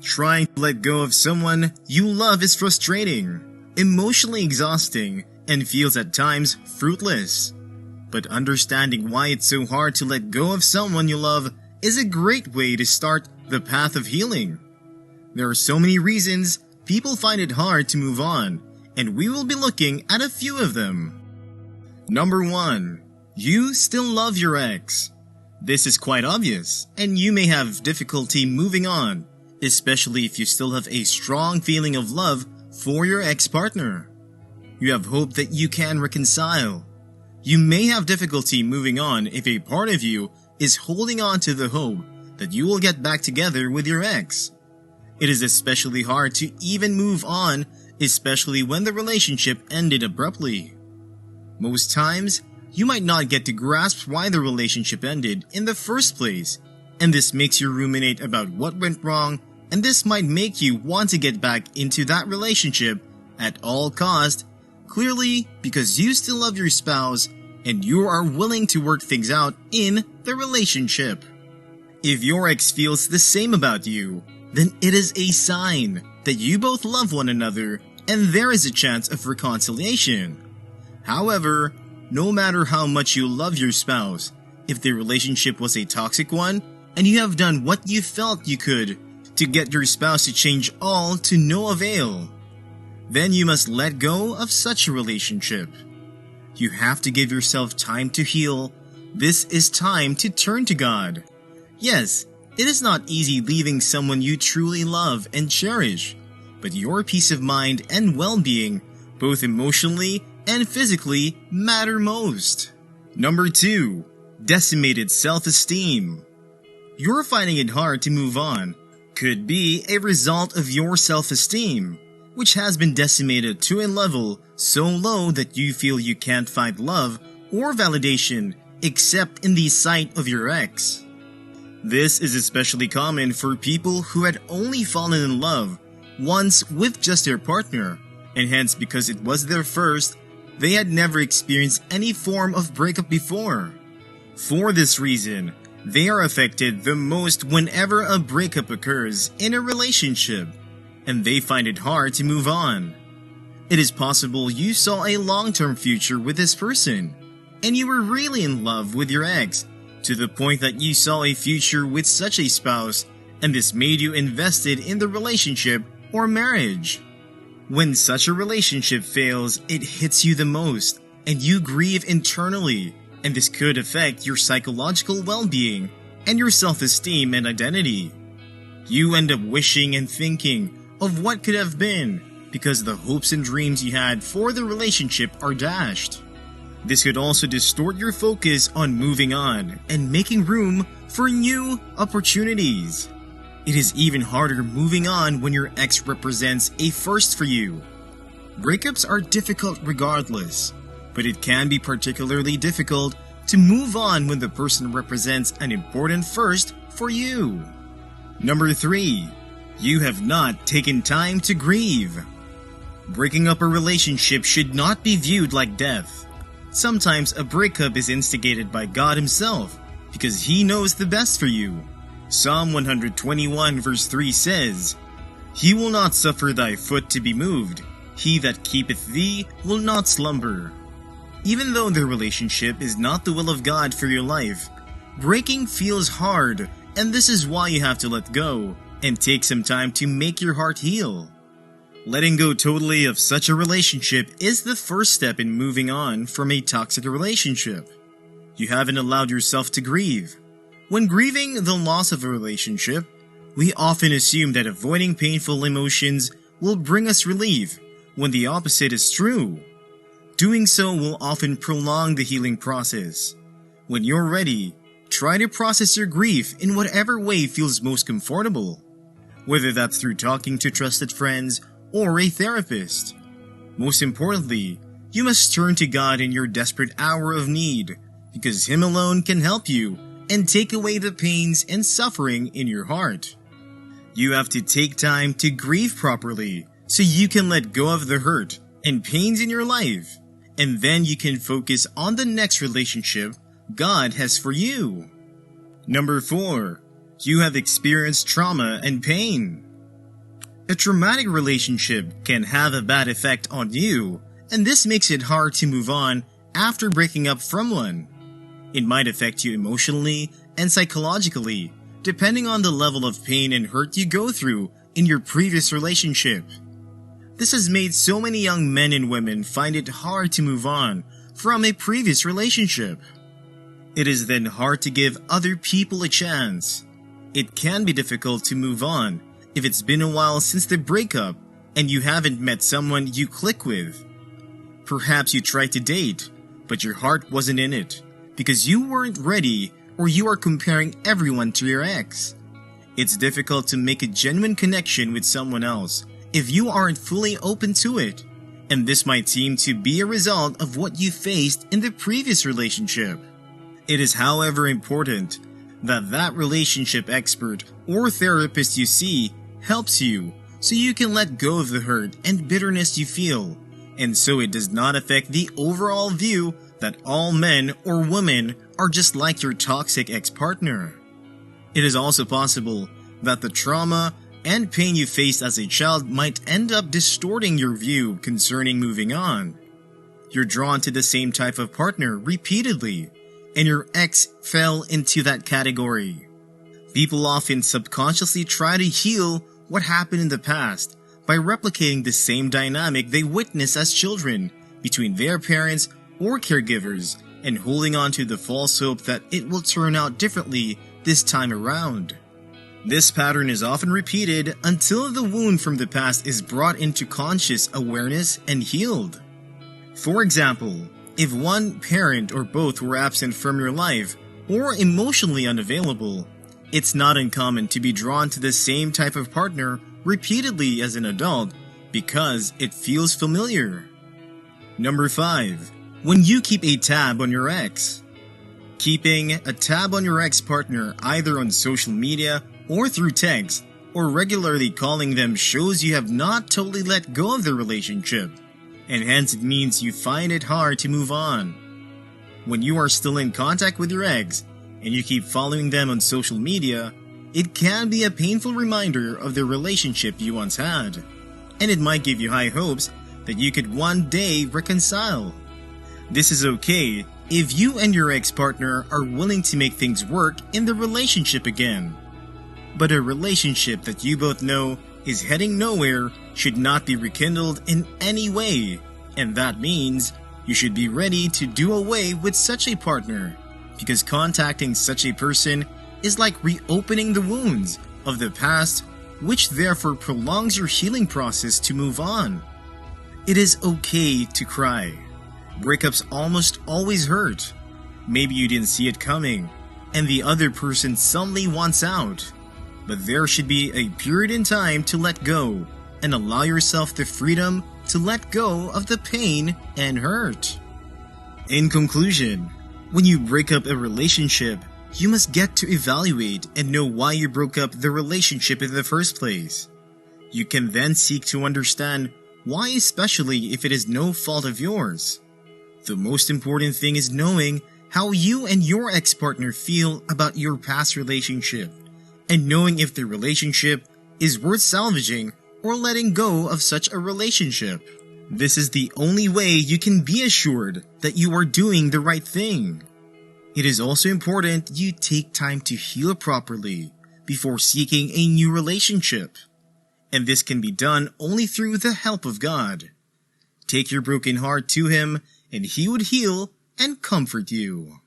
Trying to let go of someone you love is frustrating, emotionally exhausting, and feels at times fruitless. But understanding why it's so hard to let go of someone you love is a great way to start the path of healing. There are so many reasons people find it hard to move on, and we will be looking at a few of them. Number 1. You still love your ex. This is quite obvious, and you may have difficulty moving on, especially if you still have a strong feeling of love for your ex-partner. You have hope that you can reconcile. You may have difficulty moving on if a part of you is holding on to the hope that you will get back together with your ex. It is especially hard to even move on, especially when the relationship ended abruptly. Most times, you might not get to grasp why the relationship ended in the first place, and this makes you ruminate about what went wrong, and this might make you want to get back into that relationship at all cost, clearly because you still love your spouse and you are willing to work things out in the relationship. If your ex feels the same about you, then it is a sign that you both love one another and there is a chance of reconciliation. However, no matter how much you love your spouse, if the relationship was a toxic one and you have done what you felt you could to get your spouse to change, all to no avail, then you must let go of such a relationship. You have to give yourself time to heal. This is time to turn to God. Yes, it is not easy leaving someone you truly love and cherish, but your peace of mind and well-being, both emotionally and physically, matter most. Number 2. Decimated self-esteem. You're finding it hard to move on could be a result of your self-esteem, which has been decimated to a level so low that you feel you can't find love or validation except in the sight of your ex. This is especially common for people who had only fallen in love once with just their partner, and hence because it was their first, they had never experienced any form of breakup before. For this reason, they are affected the most whenever a breakup occurs in a relationship, and they find it hard to move on. It is possible you saw a long-term future with this person, and you were really in love with your ex, to the point that you saw a future with such a spouse, and this made you invested in the relationship or marriage. When such a relationship fails, it hits you the most, and you grieve internally, and this could affect your psychological well-being and your self-esteem and identity. You end up wishing and thinking of what could have been because the hopes and dreams you had for the relationship are dashed. This could also distort your focus on moving on and making room for new opportunities. It is even harder moving on when your ex represents a first for you. Breakups are difficult regardless, but it can be particularly difficult to move on when the person represents an important first for you. Number 3. You have not taken time to grieve. Breaking up a relationship should not be viewed like death. Sometimes a breakup is instigated by God Himself because He knows the best for you. Psalm 121 verse 3 says, "He will not suffer thy foot to be moved. He that keepeth thee will not slumber." Even though the relationship is not the will of God for your life, breaking feels hard, and this is why you have to let go and take some time to make your heart heal. Letting go totally of such a relationship is the first step in moving on from a toxic relationship. You haven't allowed yourself to grieve. When grieving the loss of a relationship, we often assume that avoiding painful emotions will bring us relief, when the opposite is true. Doing so will often prolong the healing process. When you're ready, try to process your grief in whatever way feels most comfortable, whether that's through talking to trusted friends or a therapist. Most importantly, you must turn to God in your desperate hour of need, because Him alone can help you and take away the pains and suffering in your heart. You have to take time to grieve properly so you can let go of the hurt and pains in your life, and then you can focus on the next relationship God has for you. Number 4. You have experienced trauma and pain. A traumatic relationship can have a bad effect on you, and this makes it hard to move on after breaking up from one. It might affect you emotionally and psychologically, depending on the level of pain and hurt you go through in your previous relationship. This has made so many young men and women find it hard to move on from a previous relationship. It is then hard to give other people a chance. It can be difficult to move on if it's been a while since the breakup and you haven't met someone you click with. Perhaps you tried to date, but your heart wasn't in it because you weren't ready, or you are comparing everyone to your ex. It's difficult to make a genuine connection with someone else if you aren't fully open to it, and this might seem to be a result of what you faced in the previous relationship. It is, however, important that relationship expert or therapist you see helps you so you can let go of the hurt and bitterness you feel, and so it does not affect the overall view that all men or women are just like your toxic ex-partner. It is also possible that the trauma and pain you faced as a child might end up distorting your view concerning moving on. You're drawn to the same type of partner repeatedly, and your ex fell into that category. People often subconsciously try to heal what happened in the past by replicating the same dynamic they witnessed as children between their parents or caregivers, and holding on to the false hope that it will turn out differently this time around. This pattern is often repeated until the wound from the past is brought into conscious awareness and healed. For example, if one parent or both were absent from your life or emotionally unavailable, it's not uncommon to be drawn to the same type of partner repeatedly as an adult because it feels familiar. Number 5. When you keep a tab on your ex. Keeping a tab on your ex-partner either on social media or through text, or regularly calling them shows you have not totally let go of the relationship, and hence it means you find it hard to move on. When you are still in contact with your ex, and you keep following them on social media, it can be a painful reminder of the relationship you once had, and it might give you high hopes that you could one day reconcile. This is okay if you and your ex-partner are willing to make things work in the relationship again. But a relationship that you both know is heading nowhere should not be rekindled in any way, and that means you should be ready to do away with such a partner, because contacting such a person is like reopening the wounds of the past, which therefore prolongs your healing process to move on. It is okay to cry. Breakups almost always hurt. Maybe you didn't see it coming, and the other person suddenly wants out. But there should be a period in time to let go, and allow yourself the freedom to let go of the pain and hurt. In conclusion, when you break up a relationship, you must get to evaluate and know why you broke up the relationship in the first place. You can then seek to understand why, especially if it is no fault of yours. The most important thing is knowing how you and your ex-partner feel about your past relationship, and knowing if the relationship is worth salvaging or letting go of such a relationship. This is the only way you can be assured that you are doing the right thing. It is also important you take time to heal properly before seeking a new relationship. And this can be done only through the help of God. Take your broken heart to Him, and He would heal and comfort you.